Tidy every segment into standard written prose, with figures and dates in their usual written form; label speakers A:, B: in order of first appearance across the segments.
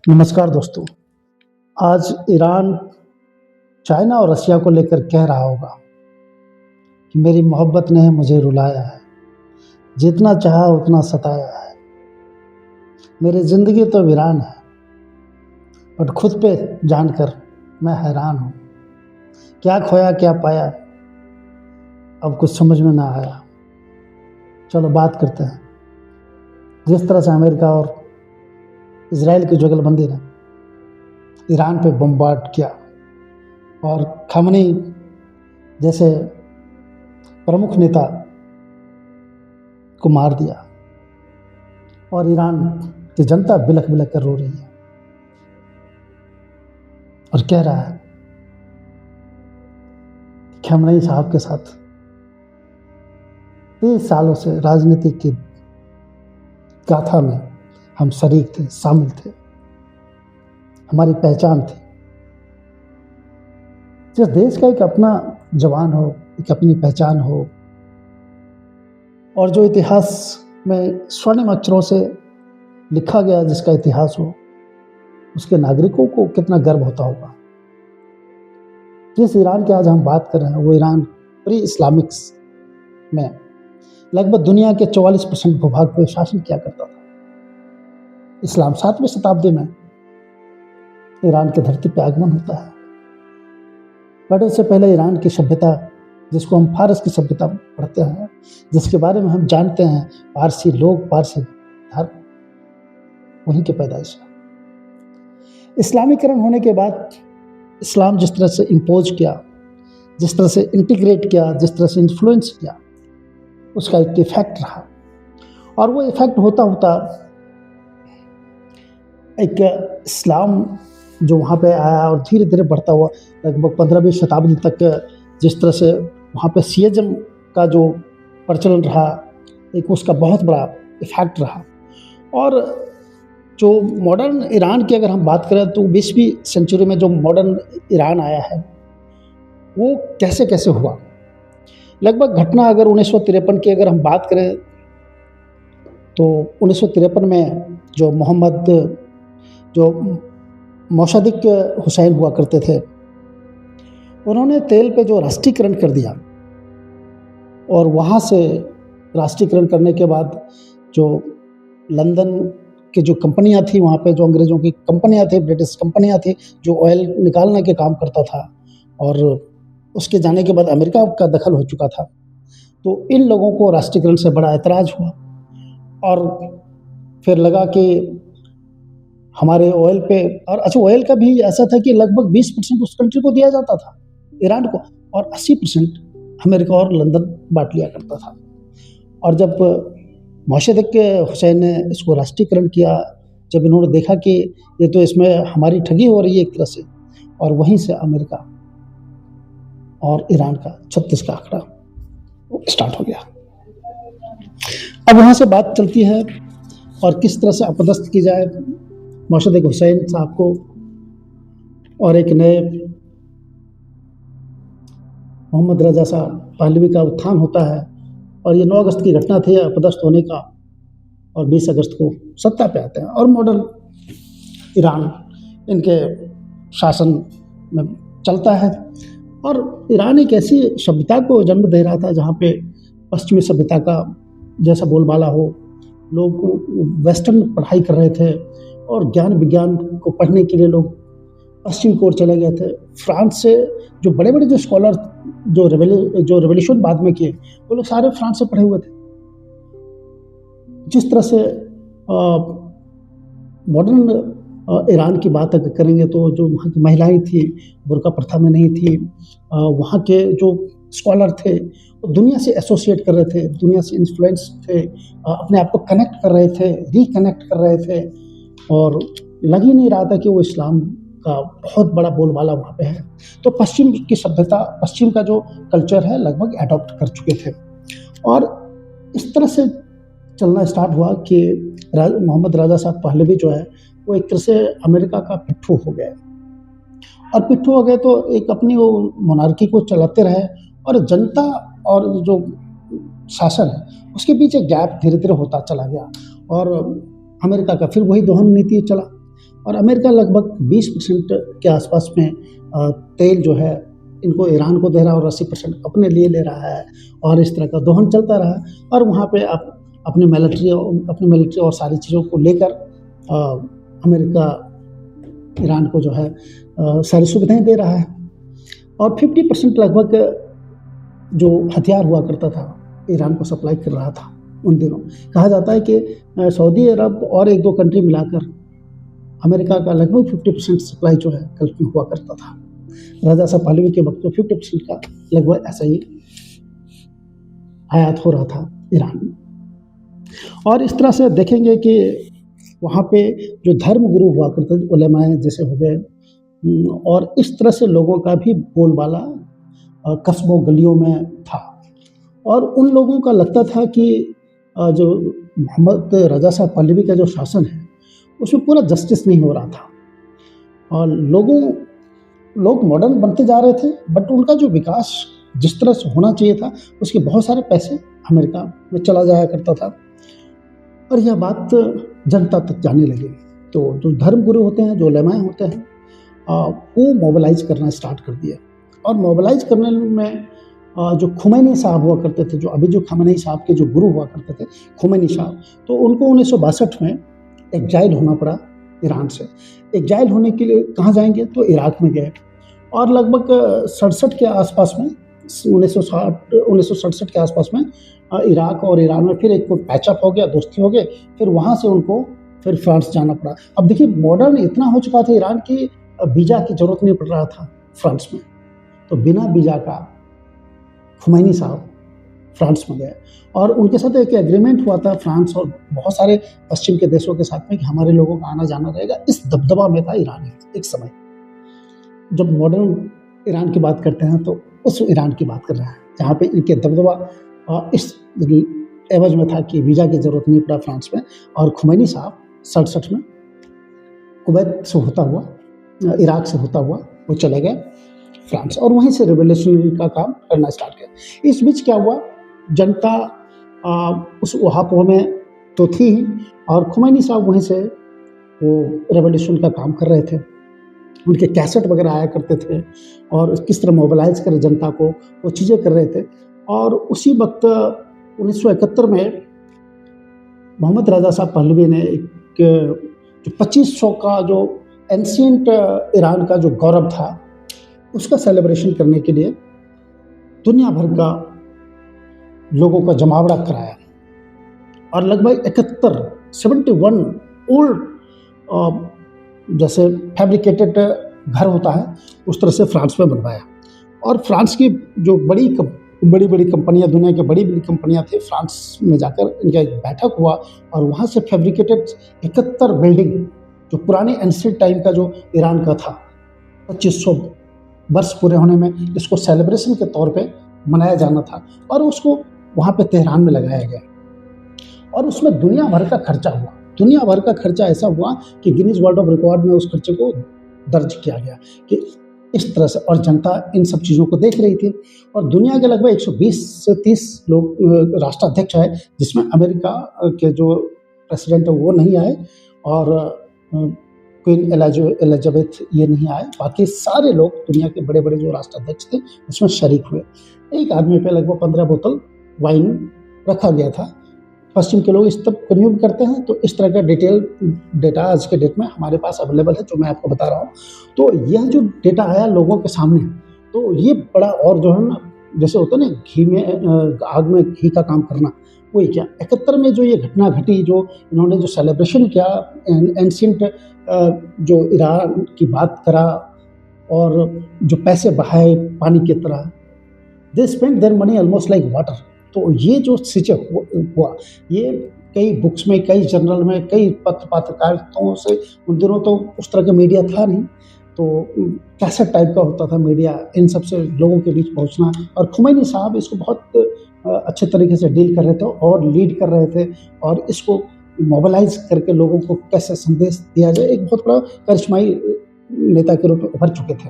A: नमस्कार दोस्तों। आज ईरान चाइना और रसिया को लेकर कह रहा होगा कि मेरी मोहब्बत ने मुझे रुलाया है, जितना चाहा उतना सताया है, मेरी ज़िंदगी तो वीरान है, बट खुद पे जानकर मैं हैरान हूँ। क्या खोया क्या पाया, अब कुछ समझ में ना आया। चलो बात करते हैं। जिस तरह से अमेरिका और इजराइल की जुगलबंदी ने ईरान पे बम्बार्ड किया और खामनेई जैसे प्रमुख नेता को मार दिया और ईरान की जनता बिलख बिलख कर रो रही है और कह रहा है खामनेई साहब के साथ 30 सालों से राजनीति की गाथा में हम शरीक थे, शामिल थे, हमारी पहचान थी। जिस देश का एक अपना जवान हो, एक अपनी पहचान हो और जो इतिहास में स्वर्णिम अक्षरों से लिखा गया जिसका इतिहास हो, उसके नागरिकों को कितना गर्व होता होगा। जिस ईरान की आज हम बात कर रहे हैं वो ईरान प्री इस्लामिक्स में लगभग दुनिया के 44% भूभाग पर शासन किया करता था। इस्लाम 7वीं शताब्दी में ईरान की धरती पर आगमन होता है, बट उससे पहले ईरान की सभ्यता, जिसको हम फारस की सभ्यता पढ़ते हैं, जिसके बारे में हम जानते हैं, पारसी लोग, पारसी धर्म, वहीं की पैदाइश है। इस्लामीकरण होने के बाद इस्लाम जिस तरह से इम्पोज किया, जिस तरह से इंटीग्रेट किया, जिस तरह से इन्फ्लुएंस किया, उसका एक इफेक्ट रहा और वो इफेक्ट होता होता एक इस्लाम जो वहाँ पे आया और धीरे धीरे बढ़ता हुआ लगभग 15वीं शताब्दी तक जिस तरह से वहाँ पे सियज्म का जो प्रचलन रहा, एक उसका बहुत बड़ा इफेक्ट रहा। और जो मॉडर्न ईरान की अगर हम बात करें तो 20वीं सेंचुरी में जो मॉडर्न ईरान आया है वो कैसे कैसे हुआ। लगभग घटना अगर 1953 की अगर हम बात करें तो 1953 में जो मोशदिक हुसैन हुआ करते थे, उन्होंने तेल पे जो राष्ट्रीयकरण कर दिया और वहाँ से राष्ट्रीयकरण करने के बाद जो लंदन की जो कंपनियाँ थी, वहाँ पे जो अंग्रेज़ों की कंपनियाँ थी, ब्रिटिश कंपनियाँ थी, जो ऑयल निकालने के काम करता था, और उसके जाने के बाद अमेरिका का दखल हो चुका था, तो इन लोगों को राष्ट्रीयकरण से बड़ा ऐतराज़ हुआ और फिर लगा कि हमारे ऑयल पे, और अच्छा ऑयल का भी ऐसा था कि लगभग 20% उस कंट्री को दिया जाता था, ईरान को, और 80% अमेरिका और लंदन बांट लिया करता था। और जब मोशदिक हुसैन ने इसको राष्ट्रीयकरण किया, जब इन्होंने देखा कि ये तो इसमें हमारी ठगी हो रही है एक तरह से, और वहीं से अमेरिका और ईरान का 36 का आंकड़ा स्टार्ट हो गया। अब वहाँ से बात चलती है और किस तरह से अपदस्थ की जाए मोशदिक हुसैन साहब को, और एक नए मोहम्मद रजा साहब पहलवी का उत्थान होता है। और ये 9 अगस्त की घटना थी अपदस्थ होने का, और 20 अगस्त को सत्ता पे आते हैं और मॉडर्न ईरान इनके शासन में चलता है। और ईरान एक ऐसी सभ्यता को जन्म दे रहा था जहाँ पे पश्चिमी सभ्यता का जैसा बोलबाला हो, लोग वेस्टर्न पढ़ाई कर रहे थे और ज्ञान विज्ञान को पढ़ने के लिए लोग पश्चिम की ओर चले गए थे। फ्रांस से जो बड़े बड़े जो स्कॉलर जो रेवोल्यूशन बाद में किए, वो लोग सारे फ्रांस से पढ़े हुए थे। जिस तरह से मॉडर्न ईरान की बात अगर करेंगे तो जो वहाँ की महिलाएं थी बुर्का प्रथा में नहीं थी, वहाँ के जो स्कॉलर थे वो दुनिया से एसोसिएट कर रहे थे, दुनिया से इन्फ्लुएंस थे, अपने आप को कनेक्ट कर रहे थे, रिकनेक्ट कर रहे थे, और लग ही नहीं रहा था कि वो इस्लाम का बहुत बड़ा बोलबाला वहाँ पे है। तो पश्चिम की सभ्यता, पश्चिम का जो कल्चर है लगभग एडॉप्ट कर चुके थे। और इस तरह से चलना स्टार्ट हुआ कि मोहम्मद रजा साहब पहलवी जो है वो एक तरह से अमेरिका का पिट्ठू हो गए, और पिट्ठू हो गए तो एक अपनी वो मोनार्की को चलाते रहे, और जनता और जो शासन है उसके पीछे गैप धीरे धीरे होता चला गया। और अमेरिका का फिर वही दोहन नीति चला, और अमेरिका लगभग 20% के आसपास में तेल जो है इनको ईरान को दे रहा है और 80% अपने लिए ले रहा है, और इस तरह का दोहन चलता रहा। और वहाँ पे अपनी मिलिट्री और सारी चीज़ों को लेकर अमेरिका ईरान को जो है सारी सुविधाएं दे रहा है। और 50% लगभग जो हथियार हुआ करता था ईरान को सप्लाई कर रहा था उन दिनों। कहा जाता है कि सऊदी अरब और 1-2 कंट्री मिलाकर अमेरिका का लगभग 50% सप्लाई जो है गल्फ में हुआ करता था। राजा साहब पहलवी के वक्त में 50% का लगभग ऐसा ही आयात हो रहा था ईरान में। और इस तरह से देखेंगे कि वहाँ पे जो धर्म गुरु हुआ करते थे, उलेमाए जैसे हो गए, और इस तरह से लोगों का भी बोलबाला कस्बों गलियों में था। और उन लोगों का लगता था कि जो मोहम्मद रज़ा शाह पहलवी का जो शासन है उसमें पूरा जस्टिस नहीं हो रहा था, और लोग मॉडर्न बनते जा रहे थे, बट उनका जो विकास जिस तरह से होना चाहिए था उसके बहुत सारे पैसे अमेरिका में चला जाया करता था। और यह बात जनता तक जाने लगी। तो जो धर्म गुरु होते हैं, जो उलेमाए होते हैं, वो मोबिलाइज करना स्टार्ट कर दिया। और मोबिलाइज करने में जो खुमैनी साहब हुआ करते थे, जो अभी जो खamenei साहब के जो गुरु हुआ करते थे खुमैनी साहब, तो उनको 1962 में एग्जाइल होना पड़ा ईरान से। एग्जाइल होने के लिए कहाँ जाएंगे, तो इराक में गए। और लगभग 67 के आसपास में 1967 के आसपास में इराक और ईरान में फिर एक पैचअप हो गया, दोस्ती हो गए। फिर वहाँ से उनको फिर फ्रांस जाना पड़ा। अब देखिए मॉडर्न इतना हो चुका था ईरान की वीज़ा की ज़रूरत नहीं पड़ रहा था फ्रांस में। तो बिना वीज़ा का खुमैनी साहब फ्रांस में गए, और उनके साथ एक एग्रीमेंट हुआ था फ्रांस और बहुत सारे पश्चिम के देशों के साथ में कि हमारे लोगों का आना जाना रहेगा। इस दबदबा में था ईरान एक समय। जब मॉडर्न ईरान की बात करते हैं तो उस ईरान की बात कर रहे हैं जहाँ पे इनके दबदबा इस एवज में था कि वीज़ा की ज़रूरत नहीं पड़ा फ्रांस में। और खुमैनी साहब 67 में कुवैत से होता हुआ, इराक से होता हुआ वो चले गए फ्रांस, और वहीं से रिवोल्यूशनरी का काम करना स्टार्ट किया। इस बीच क्या हुआ, जनता उस वहापों में तो थी ही, और खुमैनी साहब वहीं से वो रिवोल्यूशन का काम कर रहे थे। उनके कैसेट वगैरह आया करते थे, और किस तरह मोबिलाइज करें जनता को, वो चीज़ें कर रहे थे। और उसी वक्त 1971 में मोहम्मद रज़ा शाह पहलवी ने एक जो 2500 का जो एंशिएंट ईरान का जो गौरव था उसका सेलिब्रेशन करने के लिए दुनिया भर का लोगों का जमावड़ा कराया। और लगभग 71 ओल्ड जैसे फैब्रिकेटेड घर होता है उस तरह से फ्रांस में बनवाया। और फ्रांस की जो बड़ी कंपनियां, दुनिया की बड़ी कंपनियां थी, फ्रांस में जाकर इनका एक बैठक हुआ, और वहाँ से फैब्रिकेटेड 71 बिल्डिंग जो पुराने एंशिएंट टाइम का जो ईरान का था, 2500 वर्ष पूरे होने में इसको सेलिब्रेशन के तौर पे मनाया जाना था, और उसको वहाँ पे तेहरान में लगाया गया। और उसमें दुनिया भर का खर्चा हुआ। दुनिया भर का खर्चा ऐसा हुआ कि गिनीज वर्ल्ड ऑफ रिकॉर्ड में उस खर्चे को दर्ज किया गया कि इस तरह से। और जनता इन सब चीज़ों को देख रही थी। और दुनिया के लगभग 120 से 30 लोग राष्ट्राध्यक्ष आए, जिसमें अमेरिका के जो प्रेसिडेंट है वो नहीं आए, और क्वीन एलिजाबेथ ये नहीं आए। बाकी सारे लोग दुनिया के बड़े बड़े जो राष्ट्राध्यक्ष थे उसमें शरीक हुए। एक आदमी पे लगभग 15 बोतल वाइन रखा गया था। पश्चिम के लोग इस तब कंज्यूम करते हैं, तो इस तरह का डिटेल डेटा आज के डेट में हमारे पास अवेलेबल है, जो मैं आपको बता रहा हूँ। तो यह जो डेटा आया लोगों के सामने, तो ये बड़ा, और जो है ना जैसे होता है ना घी में आग में घी का काम करना, वही क्या 71 में जो ये घटना घटी, जो इन्होंने जो सेलिब्रेशन किया, एंशिएंट जो ईरान की बात करा, और जो पैसे बहाए पानी की तरह, they spend their money almost like water. तो ये जो सिचुएशन हुआ, ये कई बुक्स में, कई जर्नल में, कई पत्रकारिताओं से, उन दिनों तो उस तरह का मीडिया था नहीं, तो कैसेट टाइप का होता था मीडिया, इन सब से लोगों के बीच पहुंचना। और खुमैनी साहब इसको बहुत अच्छे तरीके से डील कर रहे थे और लीड कर रहे थे, और इसको मोबिलाइज करके लोगों को कैसे संदेश दिया जाए, एक बहुत बड़ा करिश्माई नेता के रूप में उभर चुके थे।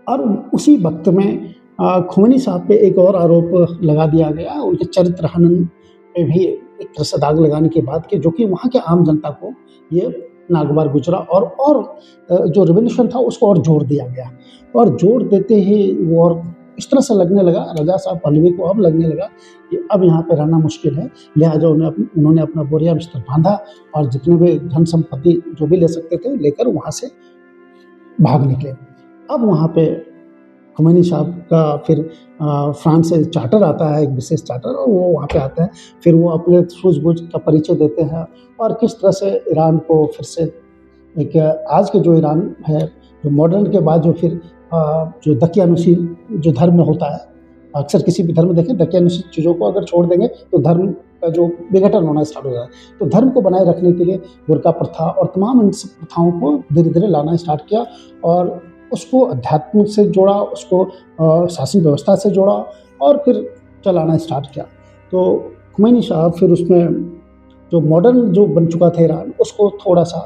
A: और उसी वक्त में खुमैनी साहब पे एक और आरोप लगा दिया गया, उनके चरित्र हनन पे भी एक तरह से दाग लगाने की बात की, जो कि वहाँ के आम जनता को ये नागवार गुजरा और जो रिवॉल्यूशन था उसको और जोर दिया गया और जोर देते ही वो और इस तरह से लगने लगा रज़ा शाह पहलवी को, अब लगने लगा कि अब यहाँ पे रहना मुश्किल है। लिहाजा उन्होंने अपना बोरिया बिस्तर बांधा और जितने भी धन संपत्ति जो भी ले सकते थे लेकर वहाँ से भाग निकले। अब वहाँ पे खुमैनी साहब का फिर फ्रांस से चार्टर आता है, एक विशेष चार्टर, और वो वहाँ पे आते हैं। फिर वो अपने सूझबूझ का परिचय देते हैं और किस तरह से ईरान को फिर से एक आज के जो ईरान है, जो मॉडर्न के बाद जो फिर जो दकियानुसी जो धर्म होता है, अक्सर किसी भी धर्म देखें दकियानुसी चीज़ों को अगर छोड़ देंगे तो धर्म का जो विघटन होना स्टार्ट हो जाता है। तो धर्म को बनाए रखने के लिए बुर्का प्रथा और तमाम इन सब प्रथाओं को धीरे धीरे लाना स्टार्ट किया और उसको अध्यात्म से जोड़ा, उसको शासन व्यवस्था से जोड़ा और फिर चलाना स्टार्ट किया। तो खुमैनी साहब फिर उसमें जो मॉडर्न जो बन चुका था ईरान उसको थोड़ा सा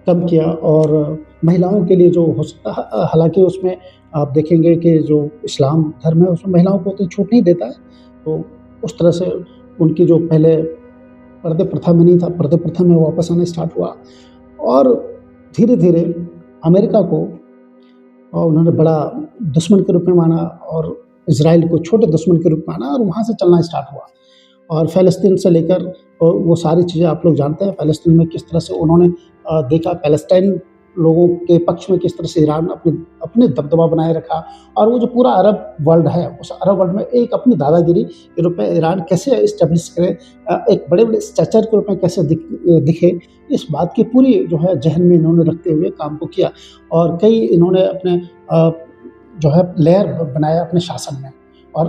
A: कम किया और महिलाओं के लिए जो हो सकता है, हालांकि उसमें आप देखेंगे कि जो इस्लाम धर्म है उसमें महिलाओं को तो छूट नहीं देता है। तो उस तरह से उनकी जो पहले पर्दे प्रथा में नहीं था, पर्दे प्रथा में वापस आना स्टार्ट हुआ और धीरे धीरे अमेरिका को उन्होंने बड़ा दुश्मन के रूप में माना और इजराइल को छोटे दुश्मन के रूप में माना और वहाँ से चलना स्टार्ट हुआ। और फ़लस्तीन से लेकर वो सारी चीज़ें आप लोग जानते हैं, फ़लस्तीन में किस तरह से उन्होंने देखा, पैलेस्टाइन लोगों के पक्ष में किस तरह से ईरान अपने दबदबा बनाए रखा और वो जो पूरा अरब वर्ल्ड है उस अरब वर्ल्ड में एक अपनी दादागिरी के रूप में ईरान कैसे इस्टेब्लिश करे, एक बड़े बड़े स्ट्रक्चर के रूप में कैसे दिखे, इस बात की पूरी जो है जहन में इन्होंने रखते हुए काम को किया और कई इन्होंने अपने जो है लेयर बनाया अपने शासन में और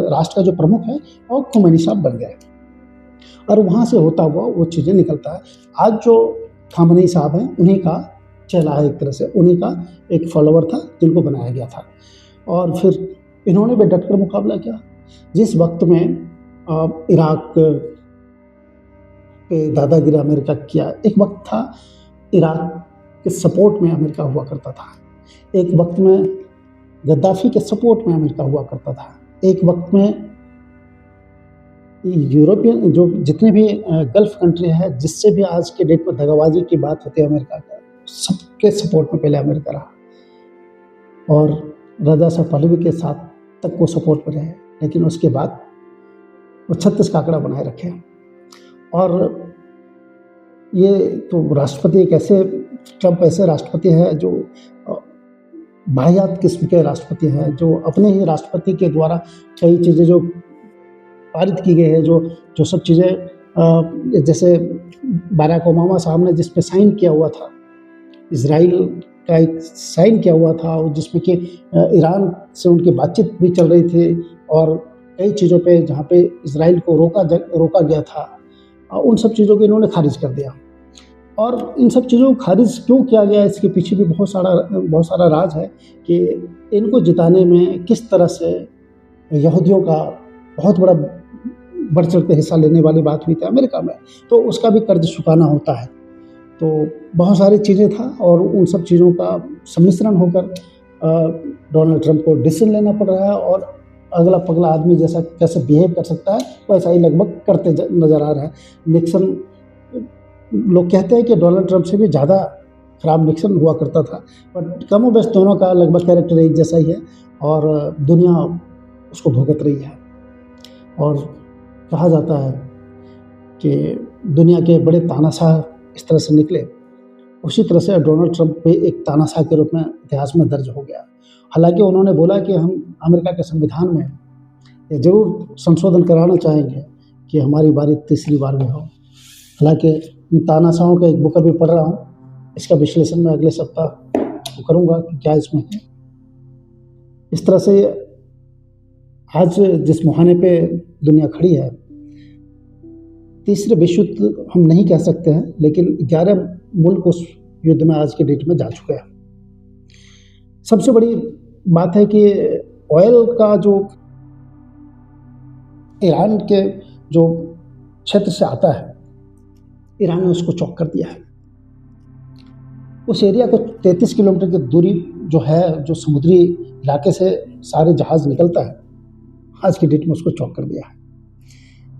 A: राष्ट्र का जो प्रमुख है वो खुमैनी साहब बन गए और वहाँ से होता हुआ वो चीज़ें निकलता है। आज जो खामनेई साहब हैं उन्हीं का चेला है, एक तरह से उन्हीं का एक फॉलोवर था जिनको बनाया गया था और फिर इन्होंने भी डटकर मुकाबला किया। जिस वक्त में इराक पे दादागिरी अमेरिका किया, एक वक्त था इराक के सपोर्ट में अमेरिका हुआ करता था, एक वक्त में गद्दाफी के सपोर्ट में अमेरिका हुआ करता था, एक वक्त में यूरोपियन जो जितने भी गल्फ कंट्री है जिससे भी आज के डेट में दगाबाजी की बात होती है अमेरिका का, सबके सपोर्ट में पहले अमेरिका रहा और रज़ा शाह पहलवी के साथ तक वो सपोर्ट में रहे, लेकिन उसके बाद वो 36 का आंकड़ा बनाए रखे। और ये तो राष्ट्रपति एक ऐसे ट्रंप ऐसे राष्ट्रपति है जो वाहियात किस्म के राष्ट्रपति हैं, जो अपने ही राष्ट्रपति के द्वारा कई चीज़ें जो पारित की गई है, जो सब चीज़ें जैसे बाराक ओबामा साहब ने जिस पे साइन किया हुआ था, इजराइल का एक साइन किया हुआ था जिसमें कि ईरान से उनकी बातचीत भी चल रही थी और कई चीज़ों पे जहाँ पे इजराइल को रोका गया था, उन सब चीज़ों को इन्होंने खारिज कर दिया। और इन सब चीज़ों को खारिज क्यों किया गया, इसके पीछे भी बहुत सारा राज है कि इनको जिताने में किस तरह से यहूदियों का बहुत बड़ा बढ़ चढ़ के हिस्सा लेने वाली बात हुई थी अमेरिका में, तो उसका भी कर्ज चुकाना होता है। तो बहुत सारी चीज़ें था और उन सब चीज़ों का सम्मिश्रण होकर डोनाल्ड ट्रंप को डिसीजन लेना पड़ रहा है और अगला पगला आदमी जैसा कैसे बिहेव कर सकता है वैसा ही लगभग करते नज़र आ रहा है। निक्सन, लोग कहते हैं कि डोनाल्ड ट्रंप से भी ज़्यादा खराब निक्सन हुआ करता था, बट कमो बेश दोनों का लगभग कैरेक्टर एक जैसा ही है और दुनिया उसको भुगत रही है। और कहा जाता है कि दुनिया के बड़े तानाशाह इस तरह से निकले, उसी तरह से डोनाल्ड ट्रंप भी एक तानाशाह के रूप में इतिहास में दर्ज हो गया। हालांकि उन्होंने बोला कि हम अमेरिका के संविधान में ये ज़रूर संशोधन कराना चाहेंगे कि हमारी बारी तीसरी बार में हो। हालांकि इन तानाशाहों का एक बुक अभी पढ़ रहा हूँ, इसका विश्लेषण मैं अगले सप्ताह करूँगा कि क्या इसमें है। इस तरह से आज जिस मुहाने पे दुनिया खड़ी है, तीसरे विश्व युद्ध हम नहीं कह सकते हैं, लेकिन 11 मुल्क उस युद्ध में आज के डेट में जा चुके हैं। सबसे बड़ी बात है कि ऑयल का जो ईरान के जो क्षेत्र से आता है, ईरान ने उसको चौक कर दिया है। उस एरिया को 33 किलोमीटर की दूरी जो है, जो समुद्री इलाके से सारे जहाज़ निकलता है, आज की डेट में उसको चौक कर दिया है।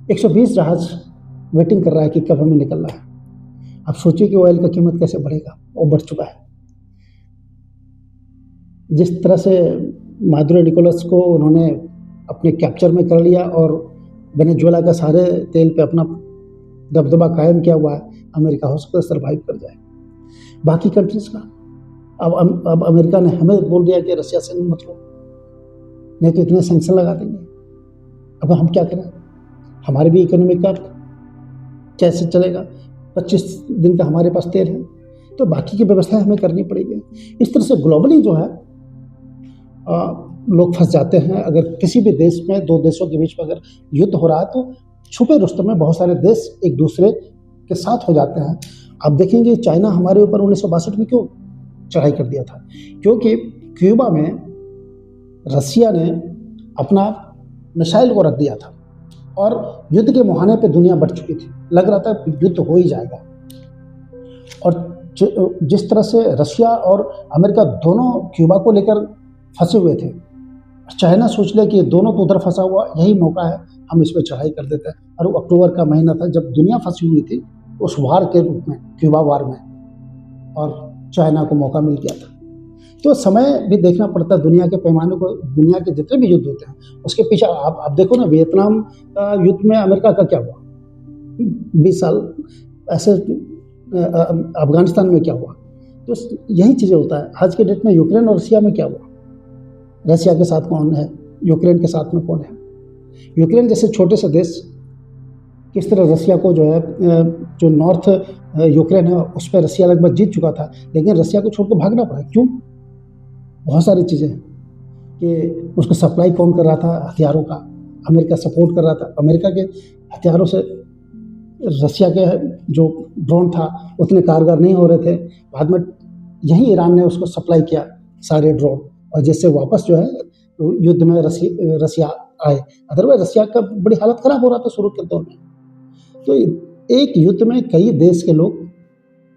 A: 120 जहाज़ वेटिंग कर रहा है कि कब हमें निकलना है। अब सोचिए कि ऑयल का कीमत कैसे बढ़ेगा, वो बढ़ चुका है। जिस तरह से मादुरो निकोलस को उन्होंने अपने कैप्चर में कर लिया और वेनेजुएला का सारे तेल पे अपना दबदबा कायम किया हुआ है, अमेरिका हो सकता है सर्वाइव कर जाए। बाकी कंट्रीज़ का अब अमेरिका ने हमें बोल दिया कि रसिया से मत लो, नहीं तो इतने सैंक्शन लगा देंगे। अब हम क्या करें? हमारे भी इकोनॉमी का कैसे चलेगा? 25 दिन का हमारे पास तेल है, तो बाकी की व्यवस्था हमें करनी पड़ेगी। इस तरह से ग्लोबली जो है लोग फंस जाते हैं। अगर किसी भी देश में, दो देशों के बीच में अगर युद्ध हो रहा है तो छुपे रुस्तम में बहुत सारे देश एक दूसरे के साथ हो जाते हैं। आप देखेंगे चाइना हमारे ऊपर 1962 में क्यों चढ़ाई कर दिया था? क्योंकि क्यूबा में रसिया ने अपना मिसाइल को रख दिया था और युद्ध के मुहाने पे दुनिया बढ़ चुकी थी, लग रहा था युद्ध हो ही जाएगा। और जिस तरह से रसिया और अमेरिका दोनों क्यूबा को लेकर फंसे हुए थे, चाइना सोच ले कि दोनों तो उधर फंसा हुआ, यही मौका है, हम इस पर चढ़ाई कर देते हैं। और वो अक्टूबर का महीना था जब दुनिया फंसी हुई थी उस वार के रूप में, क्यूबा वार में, और चाइना को मौका मिल गया था। तो समय भी देखना पड़ता है, दुनिया के पैमाने को, दुनिया के जितने भी युद्ध होते हैं उसके पीछे आप देखो ना, वियतनाम का युद्ध में अमेरिका का क्या हुआ, 20 साल ऐसे अफगानिस्तान में क्या हुआ। तो यही चीज़ें होता है। आज के डेट में यूक्रेन और रसिया में क्या हुआ, रसिया के साथ कौन है, यूक्रेन के साथ में कौन है। यूक्रेन जैसे छोटे से देश किस तरह रसिया को जो है, जो नॉर्थ यूक्रेन है उस पर रसिया लगभग जीत चुका था, लेकिन रसिया को छोड़कर भागना पड़ा। क्यों? बहुत सारी चीज़ें कि उसको सप्लाई कौन कर रहा था हथियारों का, अमेरिका सपोर्ट कर रहा था। अमेरिका के हथियारों से रसिया के जो ड्रोन था उतने कारगर नहीं हो रहे थे। बाद में यही ईरान ने उसको सप्लाई किया सारे ड्रोन, और जिससे वापस जो है युद्ध में रसिया आए। अदरवाइज रसिया का बड़ी हालत खराब हो रहा था शुरू के दौर में। तो एक युद्ध में कई देश के लोग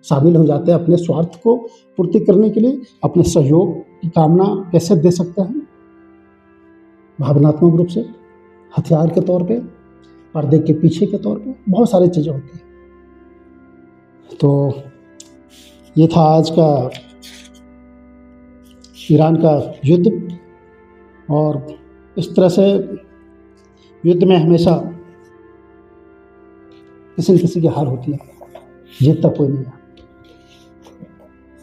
A: शामिल हो जाते हैं अपने स्वार्थ को पूर्ति करने के लिए। अपने सहयोग की कामना कैसे दे सकते हैं? भावनात्मक रूप से, हथियार के तौर पे, पर्दे के पीछे के तौर पे, बहुत सारी चीज़ें होती हैं। तो ये था आज का ईरान का युद्ध। और इस तरह से युद्ध में हमेशा किसी न किसी की हार होती है, जीतता कोई नहीं है,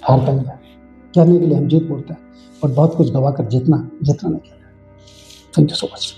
A: हारता ही है। कहने के लिए हम जीत बोलते हैं और बहुत कुछ गवा कर जीतना नहीं कहते। Thank you so much.